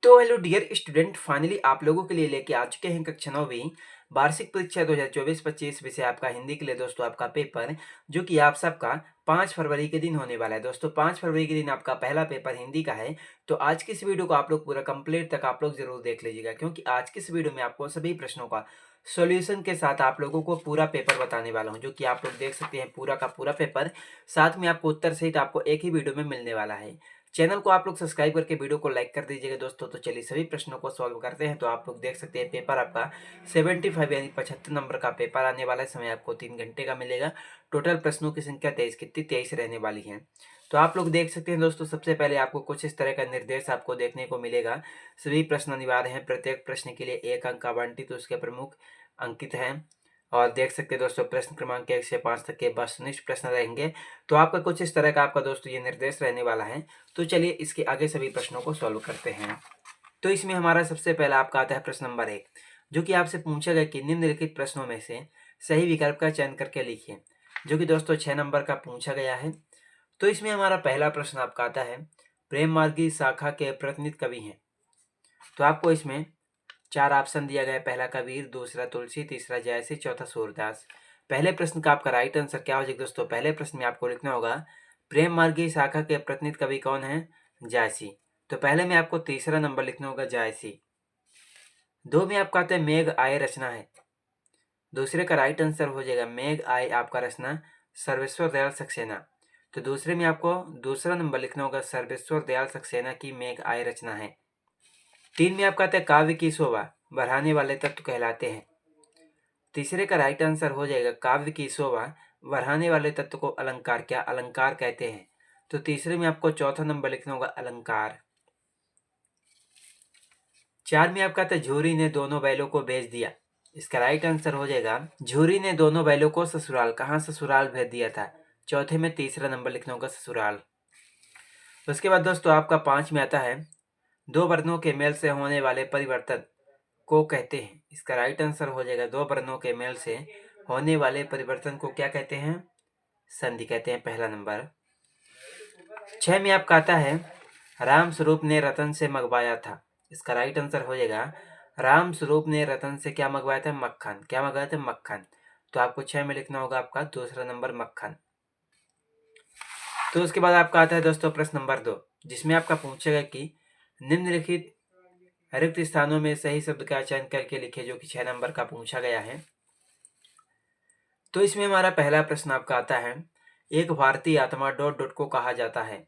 तो hello dear student, finally आप लोगों के लिए लेके आ चुके हैं कक्षा 9वीं वार्षिक परीक्षा 2024-25 विषय आपका हिंदी के लिए दोस्तों आपका पेपर, जो कि आप सबका 5 फरवरी के दिन होने वाला है। दोस्तों 5 फरवरी के दिन आपका पहला पेपर हिंदी का है। तो आज की इस वीडियो को आप लोग पूरा कंप्लीट तक आप लोग जरूर देख लीजिएगा, क्योंकि आज की इस वीडियो में आपको सभी प्रश्नों का सॉल्यूशन के साथ आप लोगों को पूरा पेपर बताने वाला हूं, जो कि आप लोग देख सकते हैं पूरा का पूरा पेपर। साथ में आपको उत्तर सहित आपको एक ही वीडियो में मिलने वाला है। चैनल को आप लोग सब्सक्राइब करके वीडियो को लाइक कर दीजिएगा दोस्तों। तो चलिए सभी प्रश्नों को सॉल्व करते हैं। तो आप लोग देख सकते हैं पेपर आपका 75 यानी 75 नंबर का पेपर आने वाला है। समय आपको 3 घंटे का मिलेगा। टोटल प्रश्नों की संख्या 23 कितनी 23 रहने वाली है। तो आप लोग देख सकते हैं दोस्तों, सबसे पहले आपको कुछ इस तरह का निर्देश आपको देखने को मिलेगा। सभी प्रश्न अनिवार्य हैं। प्रत्येक प्रश्न के लिए 1 अंक आवंटित उसके प्रमुख अंकित हैं। और देख सकते हैं दोस्तों, प्रश्न क्रमांक 1 से 5 तक के वस्तुनिष्ठ प्रश्न रहेंगे। तो आपका कुछ इस तरह का आपका दोस्तों ये निर्देश रहने वाला है। तो चलिए इसके आगे सभी प्रश्नों को सॉल्व करते हैं। तो इसमें हमारा सबसे पहला आपका आता है प्रश्न नंबर 1, जो कि आपसे पूछा गया कि निम्नलिखित प्रश्नों में से सही विकल्प का चयन करके लिखिए, जो कि दोस्तों 6 नंबर का पूछा गया है। तो इसमें हमारा पहला प्रश्न आपका आता है, प्रेम मार्गी शाखा के प्रतिनिधि कवि हैं। तो आपको इसमें 4 ऑप्शन दिया गया है। पहला कबीर, दूसरा तुलसी, तीसरा जयसी, चौथा सूरदास। पहले प्रश्न का आपका राइट आंसर क्या हो जाएगा दोस्तों? पहले प्रश्न में आपको लिखना होगा प्रेम मार्गी शाखा के प्रतिनिधि कवि कौन है? जायसी। तो पहले में आपको तीसरा नंबर लिखना होगा जायसी। 2 में आपका आता है मेघ आय रचना है। दूसरे का राइट आंसर हो जाएगा मेघ आय आपका रचना सर्वेश्वर दयाल सक्सेना। तो दूसरे में आपको दूसरा नंबर लिखना होगा सर्वेश्वर दयाल सक्सेना की मेघ आय रचना है। 3 में आपका आता है काव्य की शोभा बढ़ाने वाले तत्व कहलाते हैं। तीसरे का राइट आंसर हो जाएगा काव्य की शोभा बढ़ाने वाले तत्व को अलंकार क्या अलंकार कहते हैं। तो तीसरे में आपको चौथा नंबर लिखना होगा अलंकार। 4 में आपका था झूरी ने दोनों बैलों को भेज दिया। इसका राइट आंसर हो जाएगा झूरी ने दोनों बैलों को ससुराल। कहाँ ससुराल भेज दिया था? चौथे में तीसरा नंबर लिखना होगा ससुराल। उसके बाद दोस्तों आपका 5 में आता है दो वर्णों के मेल से होने वाले परिवर्तन को कहते हैं। इसका राइट आंसर हो जाएगा दो वर्णों के मेल से होने वाले परिवर्तन को क्या कहते हैं? संधि कहते हैं, पहला नंबर। 6 में आपका आता है राम स्वरूप ने रतन से मंगवाया था। इसका राइट आंसर हो जाएगा राम स्वरूप ने रतन से क्या मंगवाया था? मक्खन। क्या मंगवाया था? मक्खन। तो आपको 6 में लिखना होगा आपका दूसरा नंबर मक्खन। तो उसके बाद आपका आता है दोस्तों प्रश्न नंबर 2, जिसमें आपका पूछेगा कि निम्नलिखित रिक्त स्थानों में सही शब्द का चयन करके लिखे, जो कि 6 नंबर का पूछा गया है। तो इसमें हमारा पहला प्रश्न आपका आता है एक भारतीय आत्मा ... को कहा जाता है।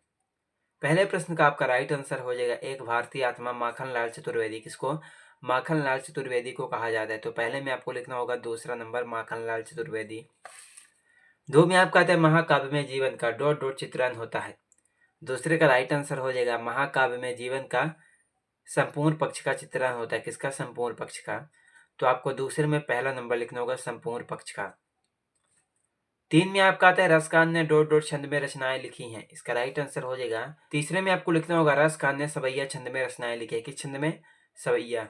पहले प्रश्न का आपका राइट आंसर हो जाएगा एक भारतीय आत्मा माखनलाल चतुर्वेदी। किसको? माखनलाल चतुर्वेदी को कहा जाता है। तो पहले में आपको लिखना होगा दूसरा नंबर माखनलाल चतुर्वेदी। 2 में आपका आता है महाकाव्य में जीवन का ... चित्रण होता है। दूसरे का राइट आंसर हो जाएगा महाकाव्य में जीवन का संपूर्ण पक्ष का चित्रण होता है। किसका? संपूर्ण पक्ष का। तो आपको दूसरे में पहला नंबर लिखना होगा संपूर्ण पक्ष का। 3 में आपका आता है रसखान ने ... छंद में रचनाएं लिखी हैं। इसका राइट आंसर हो जाएगा तीसरे में आपको लिखना होगा रसखान ने सवैया छंद में रचनाएं लिखी है। किस छंद में? सवैया।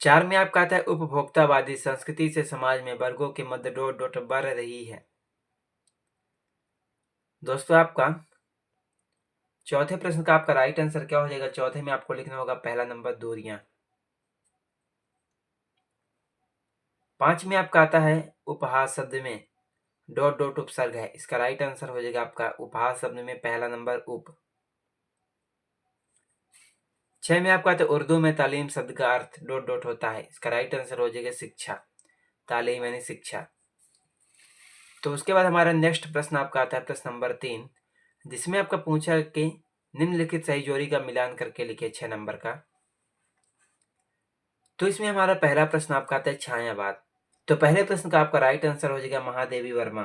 4 में आपका आता है उपभोक्तावादी संस्कृति से समाज में वर्गों के मध्य ... बढ़ रही है। दोस्तों आपका चौथे प्रश्न का आपका राइट आंसर क्या हो जाएगा? चौथे में आपको लिखना होगा पहला नंबर दूरियां। 5 में आपका आता है उपहास शब्द में ... उपसर्ग है। इसका राइट आंसर हो जाएगा आपका उपहास शब्द में पहला नंबर उप। 6 में आपका आता है उर्दू में तालीम शब्द का अर्थ ... होता है। इसका राइट आंसर हो जाएगा शिक्षा। तालीम यानी शिक्षा। तो उसके बाद हमारा नेक्स्ट प्रश्न आपका आता है प्रश्न नंबर 3, जिसमें आपका पूछा कि निम्नलिखित सही जोड़ी का मिलान करके लिखे 6 नंबर का। तो इसमें हमारा पहला प्रश्न आपका आता है छायावाद। तो पहले प्रश्न का आपका राइट आंसर हो जाएगा महादेवी वर्मा।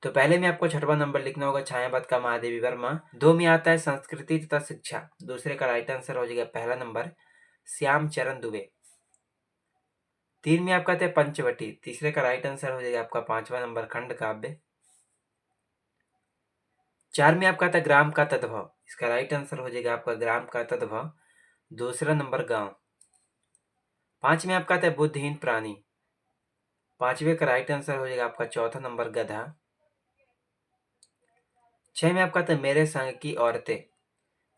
तो पहले में आपको 6वां नंबर लिखना होगा छायावाद का महादेवी वर्मा। 2 में आता है संस्कृति तथा शिक्षा। दूसरे का राइट आंसर हो जाएगा पहला नंबर श्याम चरण दुबे। 3 में आपका आता है पंचवटी। तीसरे का राइट आंसर हो जाएगा आपका 5वां नंबर खंड काव्य। 4 में आपका आता है ग्राम का तद्भव। इसका राइट आंसर हो जाएगा आपका ग्राम का तद्भव, दूसरा नंबर गांव। 5 में आपका आता है बुद्धिहीन प्राणी। 5वें का राइट आंसर हो जाएगा आपका चौथा नंबर गधा। 6 में आपका आता है मेरे संग की औरतें।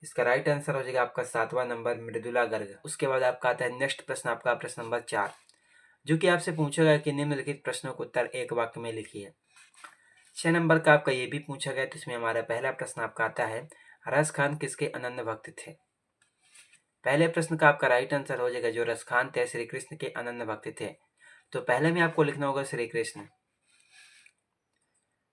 इसका राइट आंसर हो जाएगा आपका 7वां नंबर मृदुला गर्ग। उसके बाद आपका आता है नेक्स्ट प्रश्न, आपका प्रश्न नंबर 4, जो कि आपसे पूछा गया कि निम्नलिखित प्रश्नों का उत्तर एक वाक्य में लिखिए। 6 नंबर का आपका ये भी पूछा गया, तो इसमें हमारा पहला प्रश्न आपका आता है, रस खान किसके अनन्य भक्त थे। पहले प्रश्न का आपका राइट आंसर हो जाएगा जो रस खान थे श्री कृष्ण के अनन्य भक्त थे, तो पहले में आपको लिखना होगा श्री कृष्ण।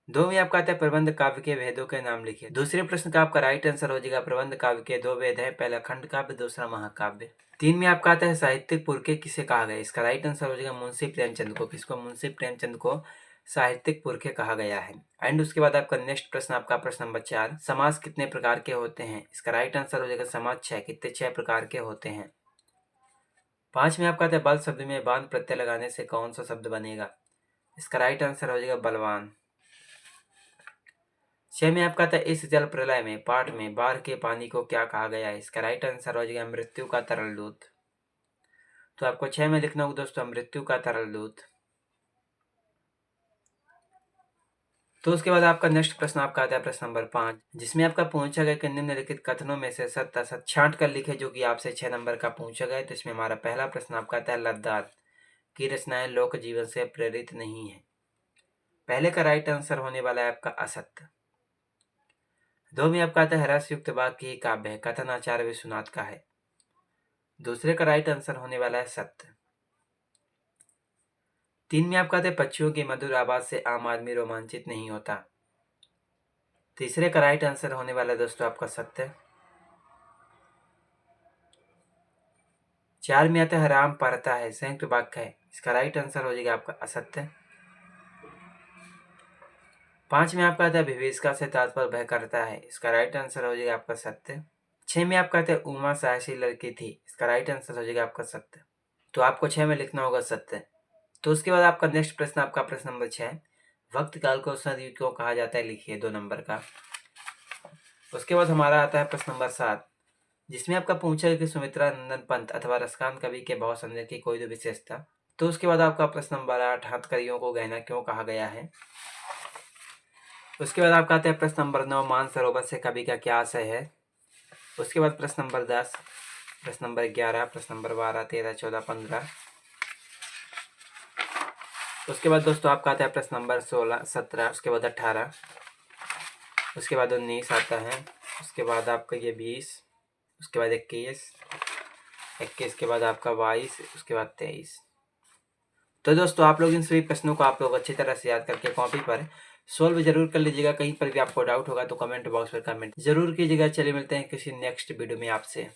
2 में आपका आता है प्रबंध काव्य के वेदों के नाम लिखिए। दूसरे प्रश्न का आपका राइट आंसर हो जाएगा प्रबंध काव्य के 2 वेद है, पहला खंड काव्य, दूसरा महाकाव्य। 3 में आपका आता है साहित्यिक पुरखे किसे कहा गया। इसका राइट आंसर हो जाएगा मुंशी प्रेमचंद को। किसको? मुंशी प्रेमचंद को साहित्यिक पुरखे कहा गया है। एंड उसके बाद आपका नेक्स्ट प्रश्न, आपका प्रश्न नंबर 4, समाज कितने प्रकार के होते हैं। इसका राइट आंसर हो जाएगा समाज 6। कितने? 6 प्रकार के होते हैं। 5 में आपका आता है बल शब्द में बांध प्रत्यय लगाने से कौन सा शब्द बनेगा। इसका राइट आंसर हो जाएगा बलवान। 6 में आपका आता है इस जल प्रलय में पाठ में बाढ़ के पानी को क्या कहा गया है। इसका राइट आंसर हो जाएगा मृत्यु का तरल दूत। तो आपको 6 में लिखना होगा दोस्तों मृत्यु का तरल दूत। तो उसके बाद आपका नेक्स्ट प्रश्न आपका आता है प्रश्न नंबर 5, जिसमें आपका पूछा गया कि निम्नलिखित कथनों में से सत्य असत्य छांट कर लिखे, जो कि आपसे 6 नंबर का पूछा गया है। तो इसमें हमारा पहला प्रश्न आपका आता है लद्दाख की रचनाएं लोक जीवन से प्रेरित नहीं है। पहले का राइट आंसर होने वाला है आपका असत्य। 2 में आपका आता है रसयुक्त वाक्य ही काव्य है, कथन आचार्य विश्वनाथ का है। दूसरे का राइट आंसर होने वाला है सत्य। 3 में आपका आता है पक्षियों की मधुर आवाज से आम आदमी रोमांचित नहीं होता। तीसरे का राइट आंसर होने वाला है दोस्तों आपका सत्य। 4 में आता है राम पढ़ता है, संयुक्त वाक्य है। इसका राइट आंसर हो जाएगा आपका असत्य। 5 में आपका आता है विभीषिका से तात्पर्य भय करता है। इसका राइट आंसर हो जाएगा आपका सत्य। 6 में आपका आता है उमा साहसी लड़की थी। इसका राइट आंसर हो जाएगा आपका सत्य। तो आपको 6 में लिखना होगा सत्य। तो उसके बाद आपका नेक्स्ट प्रश्न, आपका प्रश्न नंबर 6, वक्त काल को सदयुग क्यों कहा जाता है, लिखिए 2 नंबर का। उसके बाद हमारा आता है प्रश्न नंबर 7, जिसमें आपका पूछा है कि सुमित्रा नंदन पंत अथवा रसकांत कवि के भाव संदेह की कोई तो विशेषता। तो उसके बाद आपका प्रश्न नंबर 8, हथकड़ियों को गहना क्यों कहा गया है। उसके बाद आपका आता है प्रश्न नंबर 9, मानसरोवर से कवि का क्या आशय है। उसके बाद प्रश्न नंबर 10, प्रश्न नंबर 11, प्रश्न नंबर 12, 13, 14, 15। उसके बाद दोस्तों आपका आता है प्रश्न नंबर 16, 17, उसके बाद 18, उसके बाद 19 आता है, उसके बाद आपका ये 20, उसके बाद 21 के बाद आपका 22, उसके बाद 23। तो दोस्तों आप लोग इन सभी प्रश्नों को आप लोग अच्छी तरह से याद करके कॉपी पर सोल्व जरूर कर लीजिएगा। कहीं पर भी आपको डाउट होगा तो कमेंट बॉक्स में कमेंट जरूर कीजिएगा। चलिए मिलते हैं किसी नेक्स्ट वीडियो में आपसे।